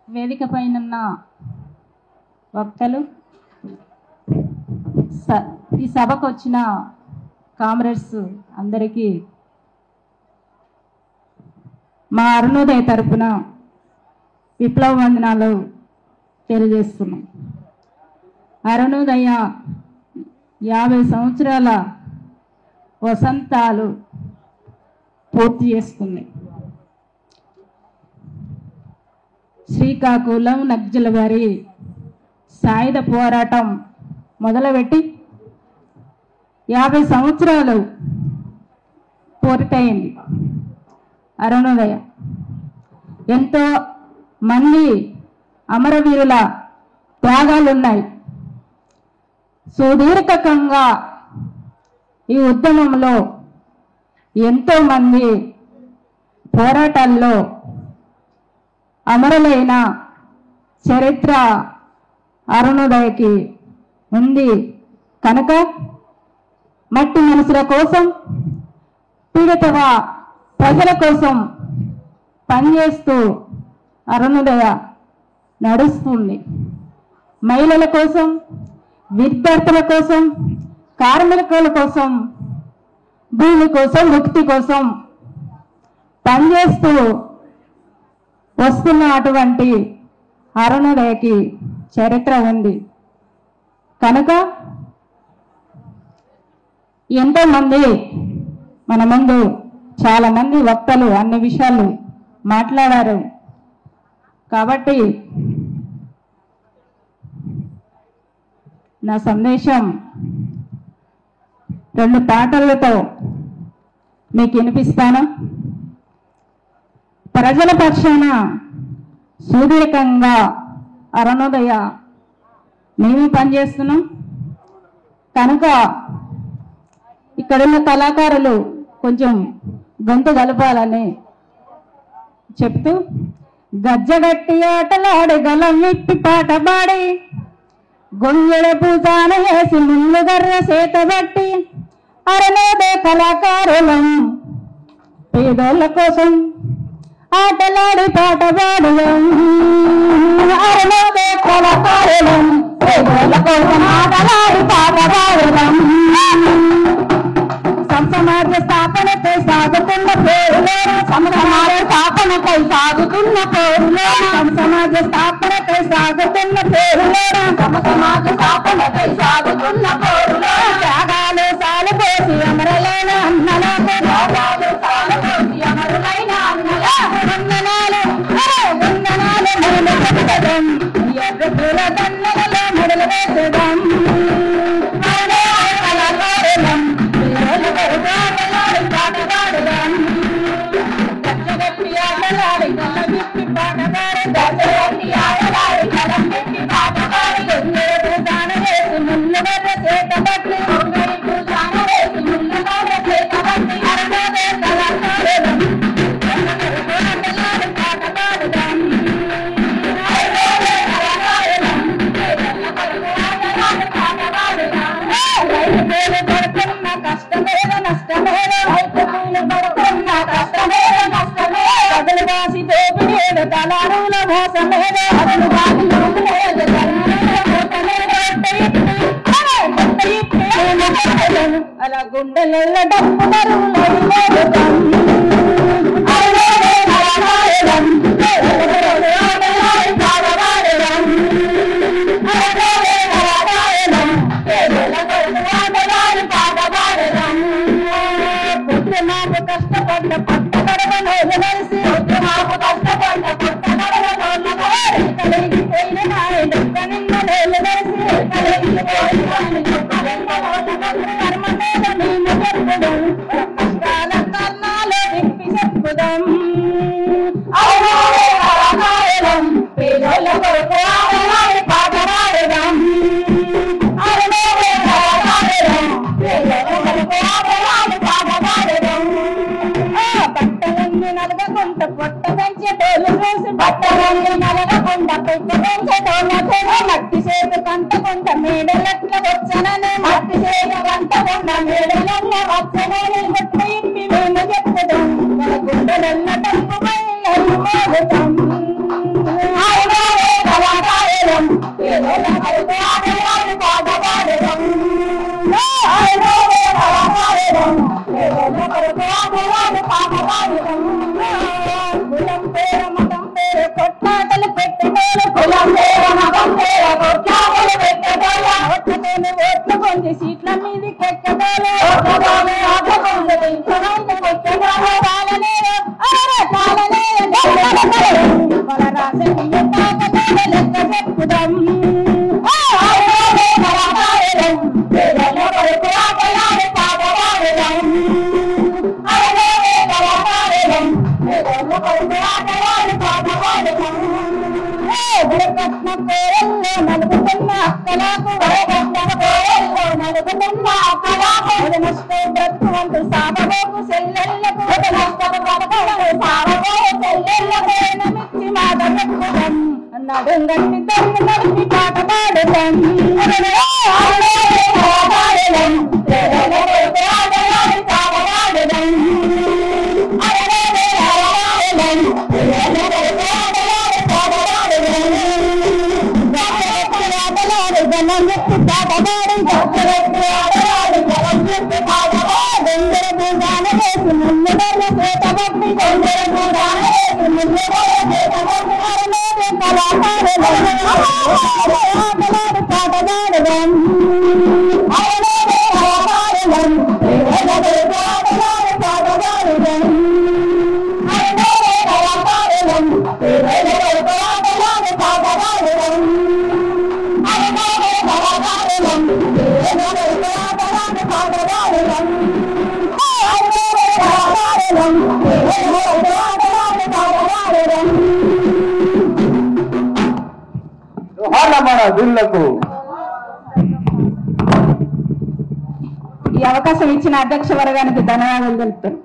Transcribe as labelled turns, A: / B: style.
A: వేదిక పైన వక్తలు, ఈ సభకు వచ్చిన కామ్రేడ్స్ అందరికీ మా అరుణోదయ తరపున విప్లవ వందనాలు తెలియజేస్తున్నాం. అరుణోదయ 50 సంవత్సరాల వసంతాలు పూర్తి చేసుకుంది. శ్రీకాకుళం నక్సల్ వారి సాయుధ పోరాటం మొదలుపెట్టి 50 సంవత్సరాలు పూర్తయింది. అరుణోదయ ఎంతో మంది అమరవీరుల త్యాగాలు ఉన్నాయి. సుదీర్ఘంగా ఈ ఉద్యమంలో ఎంతో మంది పోరాటాల్లో అమరులైన చరిత్ర అరుణోదయకి ఉంది కనుక మట్టి మనుషుల కోసం, పీడిత ప్రజల కోసం పనిచేస్తూ అరుణోదయ నడుస్తుంది. మహిళల కోసం, విద్యార్థుల కోసం, కార్మికుల కోసం, భూమి కోసం, ముక్తి కోసం పనిచేస్తూ వస్తున్న అటువంటి అరుణోదయకి చరిత్ర ఉంది కనుక ఎంతో మంది మన ముందు చాలా మంది వక్తలు అన్ని విషయాలు మాట్లాడారు. కాబట్టి నా సందేశం 2 పాటలతో మీకు వినిపిస్తాను. ప్రజల పక్షాన సుదీర్ఘంగా అరుణోదయ మేము పనిచేస్తున్నాం కనుక ఇక్కడున్న కళాకారులు కొంచెం గొంతు కలపాలని చెప్తూ, గజ్జగట్టి ఆటలాడి గలం విప్పి పాట పాడి గొంగెడ పూజాన వేసి ముళ్ళు గర్ర చేతబట్టి అరుణోదయ కళాకారులం పేదోళ్ళ కోసం ఆటలాడి పాట పాడులం. అరుణోదయ కళాకారులం పేదోళ్ళ కోసం ఆటలాడి పాట పాడులం. సమాజ స్థాపనకై సాగుతున్న పోరులోన, సమాజ స్థాపనకై సాగుతున్న పోరులోన, సమాజ స్థాపనకై సాగుతున్న పోరులోన, సమాజ స్థాపనకై సాగుతున్న పోరులోన త్యాగాలు సాలుపోసి అమరులైన అన్నలకు, త్యాగాలు సాలుపోసి అమరులైన అన్నలకు వందనాలు వందనాలు మొదలు పెట్టడం, ఎర్ర పూల దండలలో మొదలు పెట్టడం. అలా గుండెల డప్పు మాకు కష్టపడ్డ పట్ట గడవను కలిసి మాకు కష్టపడ్డ పట్ట గడవను కలిగిపోయిన నాయన నిన్న కలిసి కర్మ మీద మేము చెప్పుదాం, కష్టాల కర్ణాలు విప్పి చెప్పుదాం. పేదోళ్ళ కొరకు ఆడవాడి పాట పాడదాం. బట్టలన్నీ నలగకుండా పొట్ట పెంచేటోళ్ళు చూసి, బట్టలన్నీ నలగకుండా పొట్ట పెంచేటోళ్ళ మట్టి చేతి కంటకుండా మేడలట్ల వచ్చనని, మట్టి చేతి కంటకుండా మేడలట్ల వచ్చనని గుట్ట ఇప్పి మేము చెప్పుదాం. మన గుండెలన్న డబ్బు మోగుతాం. కులం వేర మతం వేర కొట్లాటలు పెట్టదోలా ఓట్లతోనే ఓట్లు పొంది సీట్ల మీదికి ఎక్కదోలా ఓట్లతోనే ఓట్లు పొంది సీట్ల మీదికి ఎక్కదోలా కాలనేయో అరే కాలనేయో మన రాజకీయ తాకతోనే లెక్క చెప్పుదాం వరకట్న కోరల్లో నలుగుతున్న అక్కలకు వరకట్న కోరల్లో నలుగుతున్న అక్కలకు నష్టం బ్రతుకుంటూ సాగబోకు చెల్లెళ్ళకు నష్టం బ్రతుకుంటూ సాగబోకు చెల్లెళ్ళకు నమిచ్చి మాట చెప్పుదాం నడుంగట్టి తమ్ము నడిపి పాట పాడుదాం ఈ అవకాశం ఇచ్చిన అధ్యక్ష వర్గానికి ధన్యవాదాలు తెలుపుతాను.